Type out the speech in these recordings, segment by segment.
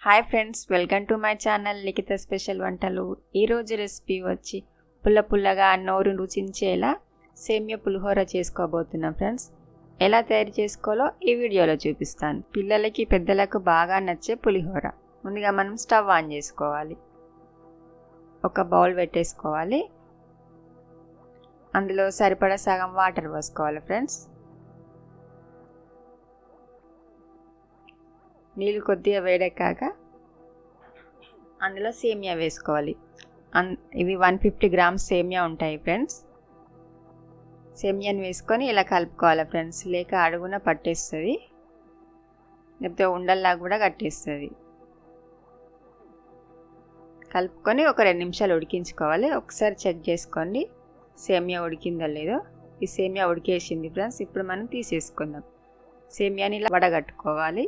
Hi friends, welcome to my channel Likhita special వంటలు. ఈరోజు recipe వచ్చి పుల్లగా నోరు రుచించేలా సేమియా పులిహోర చేసుకోబోతున్నాం ఫ్రెండ్స్. ఎలా తయారు చేసుకోవాలో ఈ వీడియోలో చూపిస్తాను. పిల్లలకి పెద్దలకు బాగా నచ్చే పులిహోర. ముందుగా మనం స్టవ్ ఆన్ చేసుకోవాలి. ఒక బౌల్ పెట్టేసుకోవాలి. అందులో సరిపడా సగం వాటర్ పోసుకోవాలి ఫ్రెండ్స్. నీళ్ళు కొద్దిగా వేడెక్కాక అందులో సేమియా వేసుకోవాలి. ఇవి 150 గ్రామ్స్ సేమియా ఉంటాయి ఫ్రెండ్స్. సేమియాని వేసుకొని ఇలా కలుపుకోవాలి ఫ్రెండ్స్, లేక అడుగున పట్టేస్తుంది, లేకపోతే ఉండల్లా కూడా కట్టేస్తుంది. కలుపుకొని ఒక 2 నిమిషాలు ఉడికించుకోవాలి. ఒకసారి చెక్ చేసుకోండి సేమియా ఉడికిందో లేదో. ఈ సేమియా ఉడికేసింది ఫ్రెండ్స్. ఇప్పుడు మనం తీసేసుకుందాం. సేమియాని ఇలా వడగట్టుకోవాలి.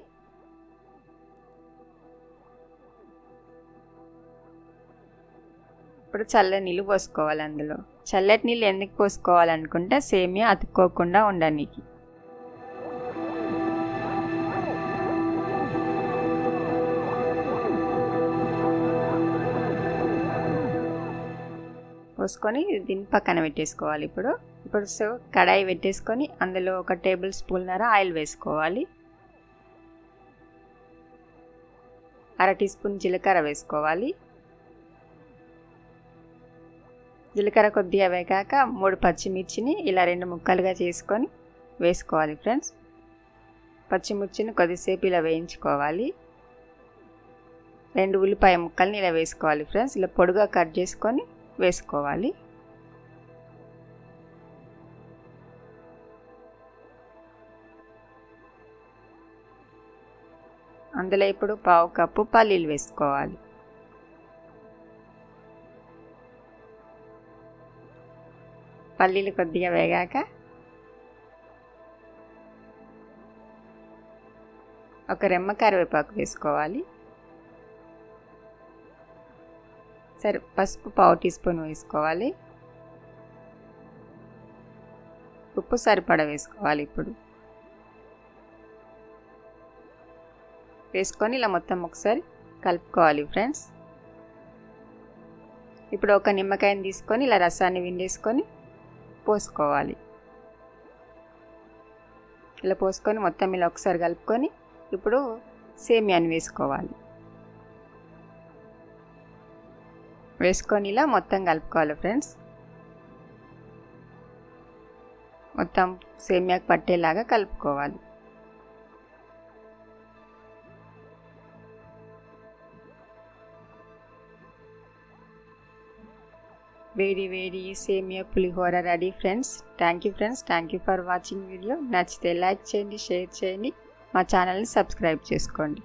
ఇప్పుడు చల్లటి నీళ్ళు పోసుకోవాలి. అందులో చల్లటి నీళ్ళు ఎందుకు పోసుకోవాలనుకుంటే సేమియా అతుక్కోకుండా ఉండడానికి. పోసుకొని దీన్ని పక్కన పెట్టేసుకోవాలి. ఇప్పుడు కడాయి పెట్టేసుకొని అందులో 1 టేబుల్ స్పూన్నర ఆయిల్ వేసుకోవాలి. 1/2 టీ స్పూన్ జీలకర్ర వేసుకోవాలి. జీలకర్ర కొద్దిగా వేగాక 3 పచ్చిమిర్చిని ఇలా 2 ముక్కలుగా చేసుకొని వేసుకోవాలి ఫ్రెండ్స్. పచ్చిమిర్చిని కొద్దిసేపు ఇలా వేయించుకోవాలి. 2 ఉల్లిపాయ ముక్కల్ని ఇలా వేసుకోవాలి ఫ్రెండ్స్. ఇలా పొడుగా కట్ చేసుకొని వేసుకోవాలి. అందులో ఇప్పుడు 1/2 కప్పు పల్లీలు వేసుకోవాలి. పల్లీలు కొద్దిగా వేగాక ఒక రెమ్మ కరివేపాకు వేసుకోవాలి. సరే, పసుపు 1/2 టీ స్పూన్ వేసుకోవాలి. ఉప్పు సరిపడా వేసుకోవాలి. ఇప్పుడు వేసుకొని ఇలా మొత్తం ఒకసారి కలుపుకోవాలి ఫ్రెండ్స్. ఇప్పుడు ఒక నిమ్మకాయని తీసుకొని ఇలా రసాన్ని విండేసుకొని పోసుకోవాలి. ఇలా పోసుకొని మొత్తం ఇలా ఒకసారి కలుపుకొని ఇప్పుడు సేమియాని వేసుకోవాలి. వేసుకొని ఇలా మొత్తం కలుపుకోవాలి ఫ్రెండ్స్. మొత్తం సేమియాకి పట్టేలాగా కలుపుకోవాలి. వేడి సేమియా pulihora ready friends. Thank you friends. Thank you for watching video. నచ్చితే లైక్ చేయండి, షేర్ చేయండి, మా ఛానల్ని సబ్స్క్రైబ్ చేసుకోండి.